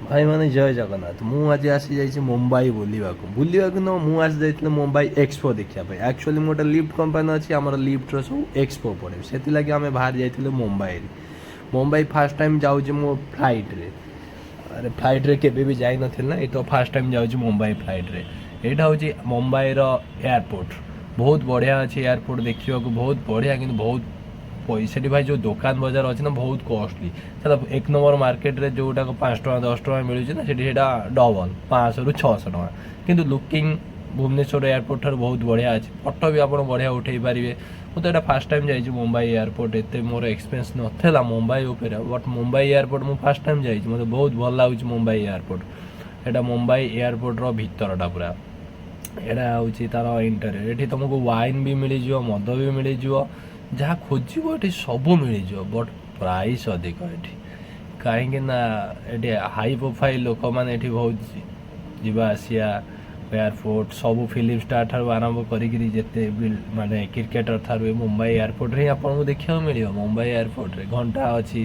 ଭାଇମାନେ ଜୟ ଜଗନ୍ନାଥ। ମୁଁ ଆଜି ଆସିଯାଇଛି ମୁମ୍ବାଇ ବୁଲିବାକୁ ନୁହଁ, ମୁଁ ଆସି ଯାଇଥିଲି ମୁମ୍ବାଇ ଏକ୍ସପୋ ଦେଖିବା ପାଇଁ। ଆକ୍ଚୁଆଲି ମୁଁ ଗୋଟେ ଲିଫ୍ଟ କମ୍ପାନୀ ଅଛି, ଆମର ଲିଫ୍ଟର ସବୁ ଏକ୍ସପୋ ପଡ଼େ, ସେଥିଲାଗି ଆମେ ବାହାରି ଯାଇଥିଲୁ ମୁମ୍ବାଇରେ। ମୁମ୍ବାଇ ଫାର୍ଷ୍ଟ ଟାଇମ୍ ଯାଉଛି ମୁଁ ଫ୍ଲାଇଟ୍ରେ। ଆରେ ଫ୍ଲାଇଟ୍ରେ କେବେ ବି ଯାଇନଥିଲି ନା, ଏଇତ ଫାର୍ଷ୍ଟ ଟାଇମ୍ ଯାଉଛି ମୁମ୍ବାଇ ଫ୍ଲାଇଟ୍ରେ। ଏଇଟା ହେଉଛି ମୁମ୍ବାଇର ଏୟାରପୋର୍ଟ। ବହୁତ ବଢ଼ିଆ ଅଛି ଏୟାରପୋର୍ଟ, ଦେଖିବାକୁ ବହୁତ ବଢ଼ିଆ, କିନ୍ତୁ ବହୁତ ସେଠି ଭାଇ ଯେଉଁ ଦୋକାନ ବଜାର ଅଛି ନା ବହୁତ କଷ୍ଟଲି। ସେଟା ଏକ ନମ୍ବର ମାର୍କେଟରେ ଯେଉଁଟାକ 5 ଟଙ୍କା 10 ଟଙ୍କା ମିଳୁଛି ନା, ସେଠି ସେଇଟା ଡବଲ୍ 500ରୁ 600 ଟଙ୍କା। କିନ୍ତୁ ଲୁକିଂ ଭୁବନେଶ୍ୱର ଏୟାରପୋର୍ଟ ଠାରୁ ବହୁତ ବଢ଼ିଆ ଅଛି। ଫଟୋ ବି ଆପଣ ବଢ଼ିଆ ଉଠାଇ ପାରିବେ। ମୁଁ ତ ଏଇଟା ଫାର୍ଷ୍ଟ ଟାଇମ୍ ଯାଇଛି ମୁମ୍ବାଇ ଏୟାରପୋର୍ଟ, ଏତେ ମୋର ଏକ୍ସପିରିଏନ୍ସ ନଥିଲା ମୁମ୍ବାଇ ଉପରେ, ବଟ୍ ମୁମ୍ବାଇ ଏୟାରପୋର୍ଟ ମୁଁ ଫାର୍ଷ୍ଟ ଟାଇମ୍ ଯାଇଛି, ମୋତେ ବହୁତ ଭଲ ଲାଗୁଛି ମୁମ୍ବାଇ ଏୟାରପୋର୍ଟ। ଏଇଟା ମୁମ୍ବାଇ ଏୟାରପୋର୍ଟର ଭିତରଟା ପୁରା। ଏଇଟା ହେଉଛି ତା'ର ଇଣ୍ଟରିୟର। ଏଠି ତୁମକୁ ୱାଇନ୍ ବି ମିଳିଯିବ, ମଦ ବି ମିଳିଯିବ, ଯାହା ଖୋଜିବ ଏଠି ସବୁ ମିଳିଯିବ, ବଟ୍ ପ୍ରାଇସ୍ ଅଧିକ ଏଠି। କାହିଁକି ନା ଏଠି ହାଇ ପ୍ରୋଫାଇଲ୍ ଲୋକମାନେ ଏଠି ବହୁତ ଯିବା ଆସିବା, ଏୟାରପୋର୍ଟ ସବୁ ଫିଲ୍ମ ଷ୍ଟାର ଠାରୁ ଆରମ୍ଭ କରିକିରି ଯେତେ ବି ମାନେ କ୍ରିକେଟର ଠାରୁ ମୁମ୍ବାଇ ଏୟାରପୋର୍ଟରେ ହିଁ ଆପଣଙ୍କୁ ଦେଖିବାକୁ ମିଳିବ। ମୁମ୍ବାଇ ଏୟାରପୋର୍ଟରେ ଘଣ୍ଟା ଅଛି,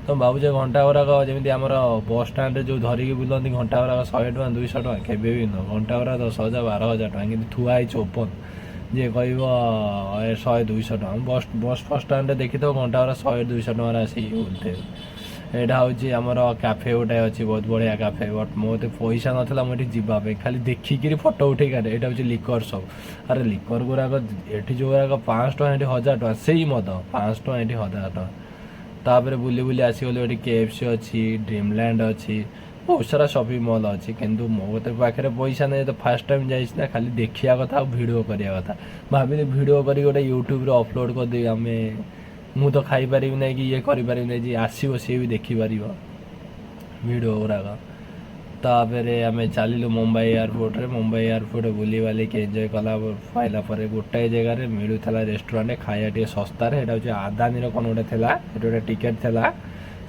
ତୁମେ ଭାବୁଛ ଘଣ୍ଟା ଗୁଡ଼ାକ ଯେମିତି ଆମର ବସ୍ ଷ୍ଟାଣ୍ଡରେ ଯେଉଁ ଧରିକି ବୁଲନ୍ତି ଘଣ୍ଟା ଗୁଡ଼ାକ 100 ଟଙ୍କା 200 ଟଙ୍କା, କେବେ ବି ନୁହଁ। ଘଣ୍ଟା ଗୁଡ଼ାକ 10,000 12,000 ଟଙ୍କା, କିନ୍ତୁ ଥୁଆ ହେଇଛି ଓପନ୍। ଯିଏ କହିବ 100 200 ଟଙ୍କା, ବସ୍ ଷ୍ଟାଣ୍ଡରେ ଦେଖିଥିବ ଘଣ୍ଟା ଗୁଡ଼ା 100 200 ଟଙ୍କାରେ ଆସିକି ବୁଲୁଥିବେ। ଏଇଟା ହେଉଛି ଆମର କ୍ୟାଫେ ଗୋଟେ ଅଛି, ବହୁତ ବଢ଼ିଆ କ୍ୟାଫେ, ବଟ୍ ମୋତେ ପଇସା ନଥିଲା ମୁଁ ଏଠି ଯିବା ପାଇଁ, ଖାଲି ଦେଖିକିରି ଫଟୋ ଉଠେଇ କାଢ଼େ। ଏଇଟା ହେଉଛି ଲିକର୍ ସପ୍। ଆରେ ଲିକର୍ ଗୁଡ଼ାକ ଏଠି ଯେଉଁ ଗୁଡ଼ାକ 500 ଟଙ୍କା ଏଠି 1,000 ଟଙ୍କା, ସେଇ ମଦ 500 ଟଙ୍କା ଏଠି 1,000 ଟଙ୍କା। ତାପରେ ବୁଲି ବୁଲି ଆସିଗଲୁ, ଏଠି KFC ଅଛି, ଡ୍ରିମଲ୍ୟାଣ୍ଡ ଅଛି, ବହୁତ ସାରା ସପିଂ ମଲ୍ ଅଛି। କିନ୍ତୁ ମୋ ପାଖରେ ପଇସା ନାହିଁ, ତ ଫାର୍ଷ୍ଟ ଟାଇମ୍ ଯାଇଛି ନା, ଖାଲି ଦେଖିବା କଥା ଆଉ ଭିଡ଼ିଓ କରିବା କଥା। ଭାବିଲି ଭିଡ଼ିଓ କରିକି ଗୋଟେ ୟୁଟ୍ୟୁବରେ ଅପଲୋଡ଼ କରିଦେବି। ମୁଁ ତ ଖାଇପାରିବି ନାହିଁ କି ଇଏ କରିପାରିବି ନାହିଁ, ଯିଏ ଆସିବ ସିଏ ବି ଦେଖିପାରିବ ଭିଡ଼ିଓ ଗୁଡ଼ାକ। ତାପରେ ଆମେ ଚାଲିଲୁ ମୁମ୍ବାଇ ଏୟାରପୋର୍ଟରେ। ମୁମ୍ବାଇ ଏୟାରପୋର୍ଟ ବୁଲିବାଲିକି ଏନ୍ଜୟ ପାଇଲା ପରେ ଗୋଟାଏ ଜାଗାରେ ମିଳୁଥିଲା ରେଷ୍ଟୁରାଣ୍ଟ ଖାଇବା ଟିକେ ଶସ୍ତାରେ। ସେଇଟା ହେଉଛି ଆଦାନୀର କ'ଣ ଗୋଟେ ଥିଲା, ସେଠି ଗୋଟେ ଟିକେଟ୍ ଥିଲା,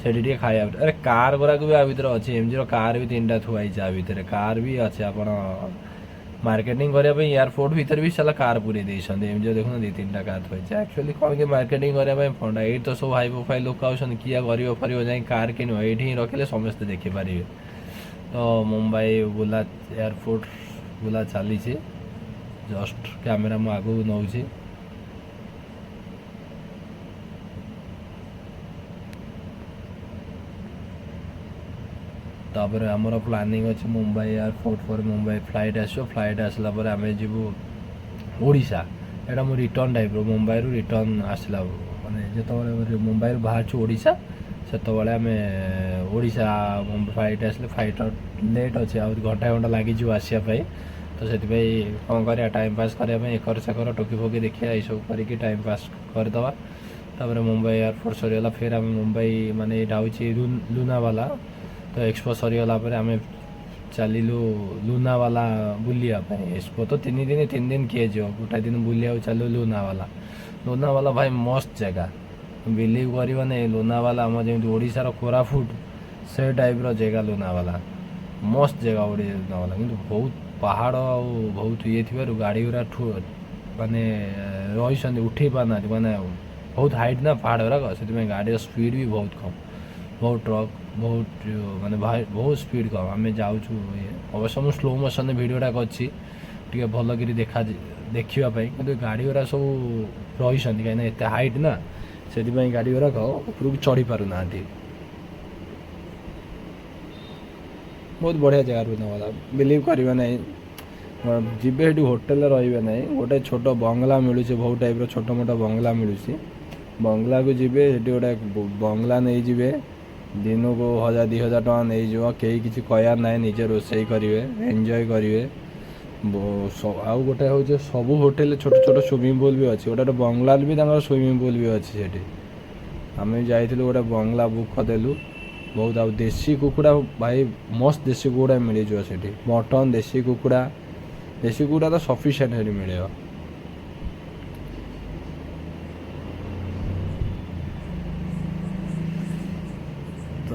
ସେଠି ଟିକେ ଖାଇବା। ଆରେ କାର୍ ଗୁଡ଼ାକ ବି ଆ ଭିତରେ ଅଛି, MGର କାର୍ ବି 3ଟା ଥୁଆ ହେଇଛି ଆ ଭିତରେ, କାର୍ ବି ଅଛି। ଆପଣ ମାର୍କେଟିଂ କରିବା ପାଇଁ ଏୟାରପୋର୍ଟ ଭିତରେ ବି ସାଲା କାର୍ ପୁରେଇ ଦେଇଛନ୍ତି। MGର ଦେଖୁନ 2-3ଟା କାର୍ ଥୁଆ ହେଇଛି। ଆକ୍ଚୁଆଲି କ'ଣ କି ମାର୍କେଟିଂ କରିବା ପାଇଁ ଫଣ୍ଡ, ଏଇଠି ତ ସବୁ ହାଇ ପ୍ରୋଫାଇଲ୍ ଲୋକ ଆଉଛନ୍ତି, କିଏ ଗରିବ ଫରିବ ଯାଇ କାର୍ କିଣିବ, ଏଇଠି ହିଁ ରଖିଲେ ସମସ୍ତେ ଦେଖିପାରିବେ। ତ ମୁମ୍ବାଇ ଏୟାରପୋର୍ଟ ବୁଲା ଚାଲିଛି, ଜଷ୍ଟ କ୍ୟାମେରା ମୁଁ ଆଗକୁ ନେଉଛି। ତାପରେ ଆମର ପ୍ଲାନିଂ ଅଛି ମୁମ୍ବାଇ ଏୟାରପୋର୍ଟ ପରେ ମୁମ୍ବାଇ ଫ୍ଲାଇଟ୍ ଆସିବ। ଫ୍ଲାଇଟ୍ ଆସିଲା ପରେ ଆମେ ଯିବୁ ଓଡ଼ିଶା। ଏଇଟା ମୁଁ ରିଟର୍ନ ଟାଇପ୍ର, ମୁମ୍ବାଇରୁ ରିଟର୍ନ ଆସିଲା, ମାନେ ଯେତେବେଳେ ମୁମ୍ବାଇରୁ ବାହାରୁଛୁ ଓଡ଼ିଶା, ସେତେବେଳେ ଆମେ ଓଡ଼ିଶା ଫ୍ଲାଇଟ୍ ଆସିଲେ, ଫ୍ଲାଇଟ୍ ଲେଟ୍ ଅଛି, ଆହୁରି ଘଣ୍ଟା ଲାଗିଯିବ ଆସିବା ପାଇଁ। ତ ସେଥିପାଇଁ କ'ଣ କରିବା, ଟାଇମ୍ ପାସ୍ କରିବା ପାଇଁ ଏକର ସେକର ଟୋକି ଫୋକି ଦେଖିବା, ଏଇସବୁ କରିକି ଟାଇମ୍ ପାସ୍ କରିଦେବା। ତାପରେ ମୁମ୍ବାଇ ଏୟାରପୋର୍ଟ ସରିଗଲା, ଫେର୍ ଆମେ ମୁମ୍ବାଇ, ମାନେ ଏଇଟା ହେଉଛି ଲୁନାବାଲା। ତ ଏକ୍ସପୋ ସରିଗଲା ପରେ ଆମେ ଚାଲିଲୁ ଲୁନାବାଲା ବୁଲିବା ପାଇଁ। ଏକ୍ସପୋ ତ 3 ଦିନ କିଏ ଯିବ, ଗୋଟାଏ ଦିନ ବୁଲିବାକୁ ଚାଲିଲୁ ଲୁନାବାଲା। ଲୁନାବାଲା ଭାଇ ମସ୍ତ ଜାଗା, ବିଲିଭ୍ କରିବନି। ଲୁନାବାଲା ଆମର ଯେମିତି ଓଡ଼ିଶାର କୋରାପୁଟ ସେ ଟାଇପ୍ର ଜାଗା ଲୁନାବାଲା, ମସ୍ତ ଜାଗା ଲୁନାବାଲା। କିନ୍ତୁ ବହୁତ ପାହାଡ଼ ଆଉ ବହୁତ ଇଏ ଥିବାରୁ ଗାଡ଼ି ଗୁଡ଼ା ମାନେ ରହିଛନ୍ତି, ଉଠେଇ ପାରୁନାହାନ୍ତି, ମାନେ ବହୁତ ହାଇଟ୍ ନା ପାହାଡ଼ ଗୁଡ଼ାକ, ସେଥିପାଇଁ ଗାଡ଼ିର ସ୍ପିଡ଼୍ ବି ବହୁତ କମ୍। ବହୁତ ଟ୍ରକ୍, ବହୁତ ମାନେ ବହୁତ ସ୍ପିଡ଼୍ କମ୍। ଆମେ ଯାଉଛୁ, ଅବଶ୍ୟ ମୁଁ ସ୍ଲୋ ମୋସନ୍ରେ ଭିଡ଼ିଓଟା କରିଛି ଟିକେ ଭଲକିରି ଦେଖିବା ପାଇଁ, କିନ୍ତୁ ଗାଡ଼ି ଗୁଡ଼ା ସବୁ ରହିଛନ୍ତି, କାହିଁକିନା ଏତେ ହାଇଟ୍ ନା, ସେଥିପାଇଁ ଗାଡ଼ି ଗୁଡ଼ାକ ଉପରକୁ ଚଢ଼ି ପାରୁନାହାନ୍ତି। ବହୁତ ବଢ଼ିଆ ଜାଗା ଲୁନାବାଲା, ବିଲିଭ୍ କରିବେ ନାହିଁ। ଯିବେ ସେଠି ହୋଟେଲରେ ରହିବେ ନାହିଁ, ଗୋଟେ ଛୋଟ ବଙ୍ଗଲା ମିଳୁଛି, ବହୁତ ଟାଇପ୍ର ଛୋଟ ମୋଟ ବଙ୍ଗଲା ମିଳୁଛି। ବଙ୍ଗଲାକୁ ଯିବେ, ସେଠି ଗୋଟେ ବଙ୍ଗଲା ନେଇଯିବେ, ଦିନକୁ 1,000 2,000 ଟଙ୍କା ନେଇଯିବ, କେହି କିଛି କହିବାର ନାହିଁ, ନିଜେ ରୋଷେଇ କରିବେ, ଏନ୍ଜୟ କରିବେ। ଆଉ ଗୋଟେ ହେଉଛି ସବୁ ହୋଟେଲରେ ଛୋଟ ଛୋଟ ସୁଇମିଂ ପୁଲ୍ ବି ଅଛି। ଗୋଟେ ବଙ୍ଗଲାରେ ବି ତାଙ୍କର ସୁଇମିଂ ପୁଲ୍ ବି ଅଛି ସେଠି। ଆମେ ଯାଇଥିଲୁ, ଗୋଟେ ବଙ୍ଗଲା ବୁକ୍ କରିଦେଲୁ। ବହୁତ, ଆଉ ଦେଶୀ କୁକୁଡ଼ା ଭାଇ ମସ୍ତ ଦେଶୀ କୁକୁଡ଼ା ମିଳିଯିବ ସେଠି, ମଟନ୍, ଦେଶୀ କୁକୁଡ଼ା ତ ସଫିସିଏଣ୍ଟ ସେଠି ମିଳିବ। ତ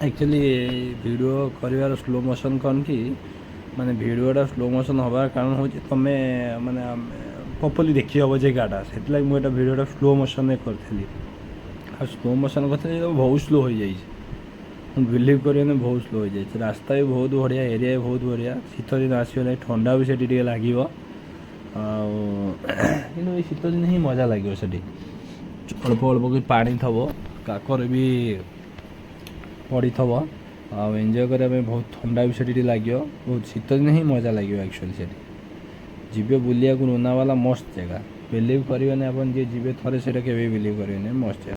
एक्चुअली भिडियो कर स्लो मोशन कौन कि माने भिडियोटा स्लो मोशन हबार कारण हूँ तुम्हें माने प्रॉपर्ली देखी हम जगटा से मुझे भिडियोटा स्लो मोशन करी आ स्लो मोशन कर बहुत स्लो हो जाए बिलीव कर बहुत स्लो हो जाए रास्ता भी बहुत बढ़िया एरिया भी बहुत बढ़िया शीत दिन आसगला ठंडा भी से लगे कि शीत दिन ही मजा लगे से अल्प अल्प कि पानी थब काकर भी पड़ी थब एंजॉय करने बहुत ठंडा भी से लगे बहुत शीत दिन ही मजा लगे एक्चुअली से जीवे बुलिया लोनावाला मस्त जगह बिलीव करेंगे आप जी थे से बिलीव करेंगे मस्त जगह।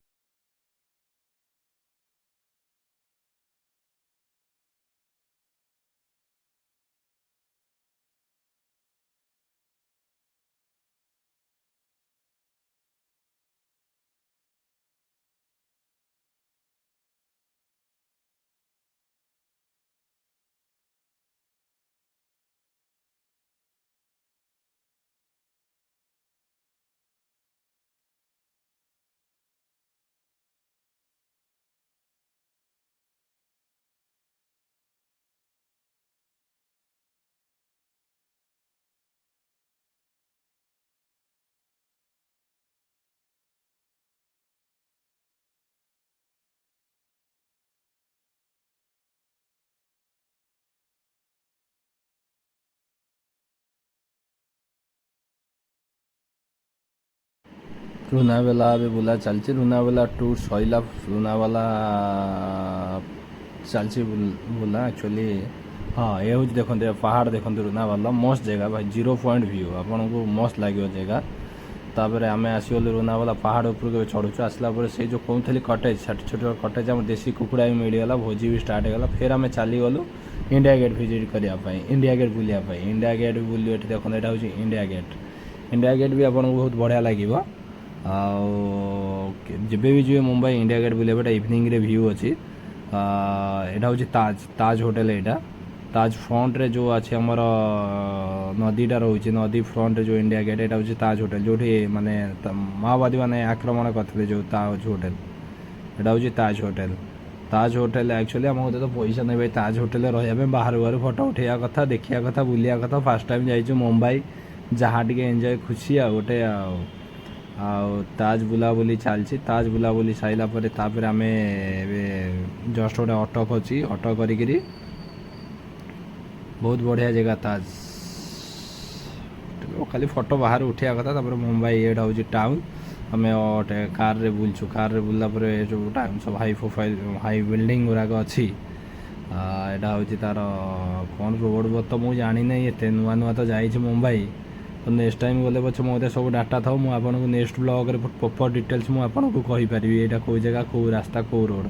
लुनावेला भी बुला चलती लुनावेला टूर सैला लुनावेला चलती बुला एक्चुअली हाँ ये हूँ देखते पहाड़ देखते लुनावेला मस्त जगह भाई 0 पॉइंट व्यू आपन को मस्त लगे जगह तापर आम आसगलु लुनावेला पहाड़ उपरको चढ़ुचु आसला से जो कहते कटेज छोट छोट कटेज आम देसी कुकुड़ा भी मिलगला भोजी भी स्टार्ट होगा फिर आम चलीगलु इंडिया गेट विजिट करने इंडिया गेट बुलाया इंडिया गेट बुले देखते यहाँ हूँ इंडिया गेट भी आपको बहुत बढ़िया लगे जब भी जी मुंबई इंडिया गेट बुलेबा इवनिंग रे व्यू अच्छी यहाँ हूँ ताज ताज होटेल यहाँ ताज फ्रंट रे जो अच्छे आमर नदीटा रोचे नदी फ्रंट रे जो इंडिया गेट यहाँ हूँ ताज होटेल जो माने माओवादी मैंने आक्रमण करते जो ताज होटेल यहाँ हूँ ताज होटेल एक्चुअली आम तो पैसा नहीं भाई ताज होटेल रहा बाहर बाहर फोटो उठा कथा देखा कथा बुलिया कथा फास्ट टाइम जाइए मुंबई जहाँ टे एंजॉय खुशी आ गोटे ताज बुलाबुली चलती ताज बुलाबुली सारापर आम जस्ट गोटे अटो अच्छी अटो करी बहुत बढ़िया जगह ताज खाली फोटो बाहर उठा कथा मुंबई ये हूँ टाउन आम कार रे बुलचु कार रे बुला जो टाउन सब हाई प्रोफाइल हाई बिल्डिंग गुराक अच्छी यहाँ हूँ तार कौन रोड तो मुझे जानी ना ये नुआ नुआ तो जाइए मुंबई तो नेक्स्ट टाइम गले पचे मो सब डाटा था मुझे नेक्स्ट ब्लॉग रे प्रॉपर डिटेल्स मुझे कहीपरि यहाँ कौ जगह कौ रास्ता कौ रोड